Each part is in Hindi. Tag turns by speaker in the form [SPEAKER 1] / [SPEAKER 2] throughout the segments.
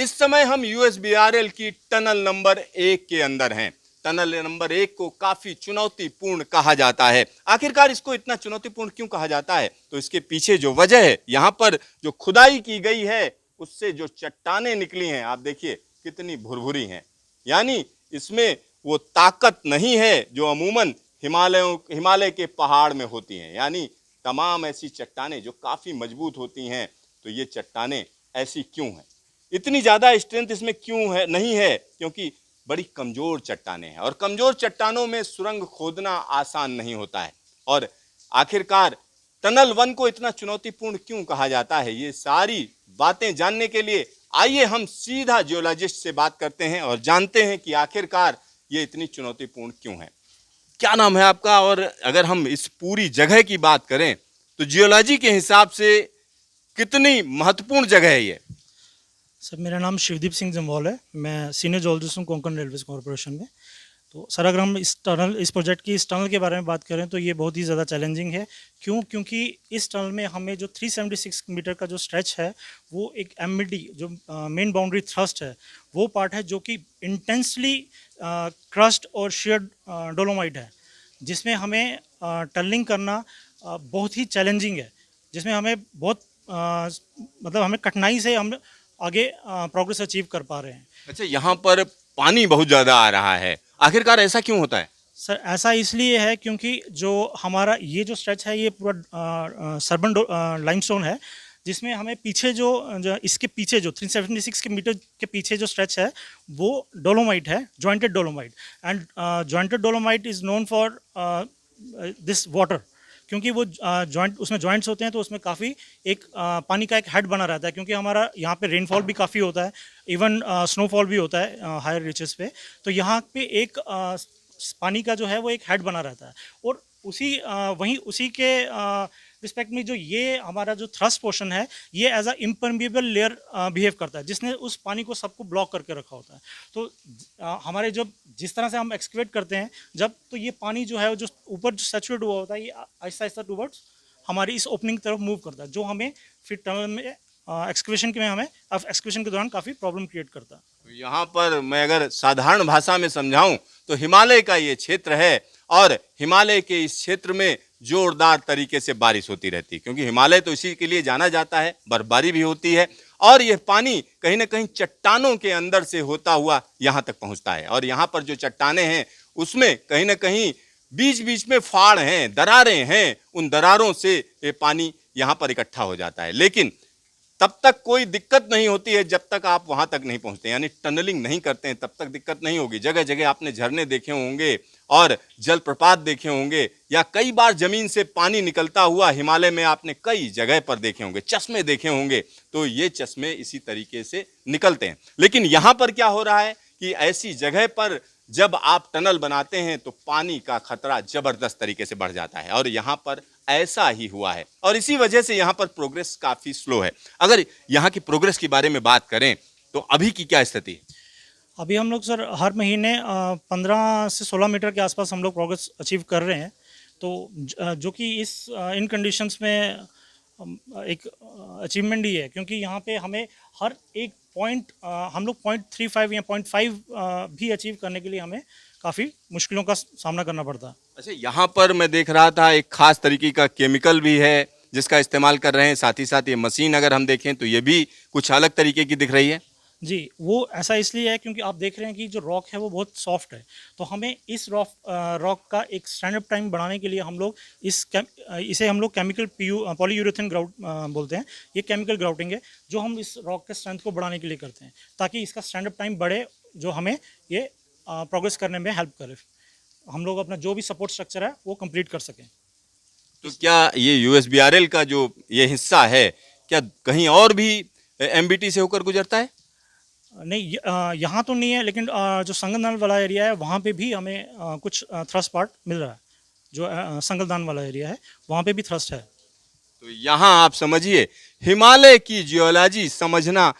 [SPEAKER 1] इस समय हम यूएसबीआरएल की टनल नंबर 1 के अंदर हैं। टनल नंबर 1 को काफी चुनौतीपूर्ण कहा जाता है। आखिरकार इसको इतना चुनौतीपूर्ण क्यों कहा जाता है? तो इसके पीछे जो वजह है, यहाँ पर जो खुदाई की गई है उससे जो चट्टानें निकली हैं, आप देखिए कितनी भुरभुरी हैं। यानी इसमें वो ताकत नहीं है जो अमूमन हिमालय के पहाड़ में होती हैं। यानी तमाम ऐसी चट्टानें जो काफी मजबूत होती हैं, तो ये चट्टानें ऐसी क्यों हैं? इतनी ज्यादा स्ट्रेंथ इसमें क्यों है? नहीं है क्योंकि बड़ी कमजोर चट्टानें हैं और कमजोर चट्टानों में सुरंग खोदना आसान नहीं होता है। और आखिरकार टनल 1 को इतना चुनौतीपूर्ण क्यों कहा जाता है, ये सारी बातें जानने के लिए आइए हम सीधा जियोलॉजिस्ट से बात करते हैं और जानते हैं कि आखिरकार ये इतनी चुनौतीपूर्ण क्यों है। क्या नाम है आपका? और अगर हम इस पूरी जगह की बात करें तो जियोलॉजी के हिसाब से कितनी महत्वपूर्ण जगह है ये?
[SPEAKER 2] सर, मेरा नाम शिवदीप सिंह जम्वाल है। मैं सीनियर जियोलॉजिस्ट हूँ कोंकण रेलवेज कॉरपोरेशन में। तो सर, अगर हम इस प्रोजेक्ट की इस टनल के बारे में बात करें तो ये बहुत ही ज़्यादा चैलेंजिंग है। क्योंकि इस टनल में हमें जो 376 मीटर का जो स्ट्रेच है, वो एक एमईडी जो मेन बाउंड्री थ्रस्ट है, वो पार्ट है जो कि इंटेंसली क्रस्ट और शेयर्ड डोलोमाइट है, जिसमें हमें टनलिंग करना बहुत ही चैलेंजिंग है, जिसमें हमें बहुत मतलब हमें कठिनाई से हम आगे प्रोग्रेस अचीव कर पा रहे हैं।
[SPEAKER 1] अच्छा, यहाँ पर पानी बहुत ज्यादा आ रहा है, आखिरकार ऐसा क्यों होता है?
[SPEAKER 2] सर, ऐसा इसलिए है क्योंकि जो हमारा ये जो स्ट्रेच है, ये पूरा सर्बन लाइमस्टोन है, जिसमें हमें पीछे जो इसके पीछे जो 376 के मीटर के पीछे जो स्ट्रेच है, वो डोलोमाइट है, jointed dolomite. And jointed dolomite is known for this water, क्योंकि वो जॉइंट उसमें जॉइंट्स होते हैं, तो उसमें काफ़ी एक पानी का एक हेड बना रहता है, क्योंकि हमारा यहाँ पे रेनफॉल भी काफ़ी होता है, इवन स्नोफॉल भी होता है हायर रीचेस पे। तो यहाँ पे एक पानी का जो है वो एक हेड बना रहता है, और वहीं उसी के रिस्पेक्ट में जो ये हमारा जो थ्रस्ट पोर्शन है, ये as a impermeable layer behave करता है, जिसने उस पानी को सबको ब्लॉक करके रखा होता है। तो हमारे जब जिस तरह से हम एक्सकेवेट करते हैं जब, तो ये पानी जो है जो ऊपर जो सैचुरेट हुआ होता है, ये आहिस्ता आहिस्ता टूवर्ड्स हमारी इस ओपनिंग की तरफ मूव करता है, जो हमें फिर टनल में एक्सकेवेशन के दौरान काफ़ी प्रॉब्लम क्रिएट करता है।
[SPEAKER 1] तो यहाँ पर मैं अगर साधारण भाषा में समझाऊं तो हिमालय का ये क्षेत्र है और हिमालय के इस क्षेत्र में जोरदार तरीके से बारिश होती रहती है, क्योंकि हिमालय तो इसी के लिए जाना जाता है, बर्फबारी भी होती है और यह पानी कहीं ना कहीं चट्टानों के अंदर से होता हुआ यहाँ तक पहुँचता है। और यहाँ पर जो चट्टानें हैं उसमें कहीं ना कहीं बीच बीच में फाड़ हैं, दरारें हैं, उन दरारों से ये पानी यहाँ पर इकट्ठा हो जाता है। लेकिन तब तक कोई दिक्कत नहीं होती है जब तक आप वहां तक नहीं पहुंचते, यानी टनलिंग नहीं करते हैं, तब तक दिक्कत नहीं होगी। जगह जगह आपने झरने देखे होंगे और जलप्रपात देखे होंगे, या कई बार जमीन से पानी निकलता हुआ हिमालय में आपने कई जगह पर देखे होंगे, चश्मे देखे होंगे। तो ये चश्मे इसी तरीके से निकलते हैं। लेकिन यहां पर क्या हो रहा है कि ऐसी जगह पर जब आप टनल बनाते हैं तो पानी का खतरा जबरदस्त तरीके से बढ़ जाता है, और यहाँ पर ऐसा ही हुआ है और इसी वजह से यहाँ पर प्रोग्रेस काफी स्लो है। अगर यहाँ की प्रोग्रेस के बारे में बात करें तो अभी की क्या स्थिति है?
[SPEAKER 2] अभी हम लोग सर हर महीने 15 से 16 मीटर के आसपास हम लोग प्रोग्रेस अचीव कर रहे हैं। तो जो कि इन कंडीशंस में एक अचीवमेंट ही है, क्योंकि यहाँ पे हमें हर एक पॉइंट हम लोग 0.35 या 0.5 भी अचीव करने के लिए हमें काफ़ी मुश्किलों का सामना करना पड़ता है।
[SPEAKER 1] अच्छा, यहाँ पर मैं देख रहा था एक खास तरीके का केमिकल भी है जिसका इस्तेमाल कर रहे हैं, साथ ही साथ ये मशीन अगर हम देखें तो ये भी कुछ अलग तरीके की दिख रही है।
[SPEAKER 2] जी, वो ऐसा इसलिए है क्योंकि आप देख रहे हैं कि जो रॉक है वो बहुत सॉफ्ट है, तो हमें इस रॉक का एक स्टैंड अप टाइम बढ़ाने के लिए हम लोग इसे हम लोग केमिकल पॉलीयूरेथेन ग्राउट बोलते हैं। ये केमिकल ग्राउटिंग है जो हम इस रॉक के स्ट्रेंथ को बढ़ाने के लिए करते हैं, ताकि इसका स्टैंड अप टाइम बढ़े, जो हमें ये प्रोग्रेस करने में हेल्प करे, हम लोग अपना जो भी सपोर्ट स्ट्रक्चर है वो कंप्लीट कर सकें।
[SPEAKER 1] तो क्या ये यूएसबीआरएल का जो ये हिस्सा है, क्या कहीं और भी एमबीटी से होकर गुजरता है?
[SPEAKER 2] नहीं, यहाँ तो नहीं है, लेकिन जो संगलदान वाला एरिया है वहाँ पे भी हमें कुछ थ्रस्ट पार्ट मिल रहा है। जो संगलदान वाला एरिया है वहाँ पे भी थ्रस्ट है।
[SPEAKER 1] तो यहाँ आप समझिए, हिमालय की जियोलॉजी समझना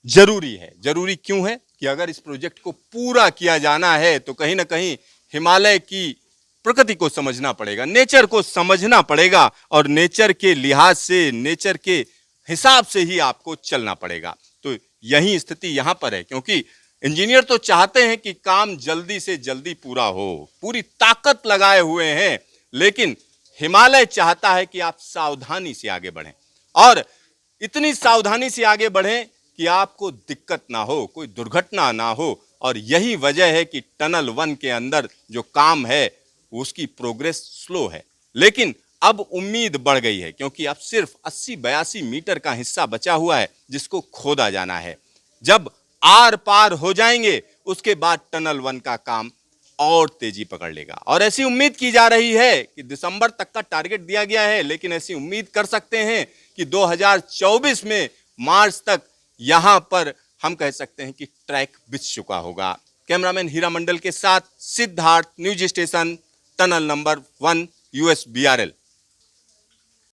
[SPEAKER 1] जरूरी है। जरूरी क्यों है कि अगर इस प्रोजेक्ट को पूरा किया जाना है तो कहीं ना कहीं हिमालय की प्रकृति को समझना पड़ेगा, नेचर को समझना पड़ेगा, और नेचर के लिहाज से, नेचर के हिसाब से ही आपको चलना पड़ेगा। तो यही स्थिति यहां पर है, क्योंकि इंजीनियर तो चाहते हैं कि काम जल्दी से जल्दी पूरा हो, पूरी ताकत लगाए हुए हैं, लेकिन हिमालय चाहता है कि आप सावधानी से आगे बढ़ें, और इतनी सावधानी से आगे बढ़ें कि आपको दिक्कत ना हो, कोई दुर्घटना ना हो। और यही वजह है कि टनल 1 के अंदर जो काम है उसकी प्रोग्रेस स्लो है, लेकिन अब उम्मीद बढ़ गई है, क्योंकि अब सिर्फ 80-82 मीटर का हिस्सा बचा हुआ है जिसको खोदा जाना है। जब आर पार हो जाएंगे उसके बाद टनल 1 का काम और तेजी पकड़ लेगा, और ऐसी उम्मीद की जा रही है कि दिसंबर तक का टारगेट दिया गया है, लेकिन ऐसी उम्मीद कर सकते हैं कि 2024 में मार्च तक यहां पर हम कह सकते हैं कि ट्रैक बिछ चुका होगा। कैमरामैन हीरा मंडल के साथ Siddharth, news station, tunnel number 1, USBRL।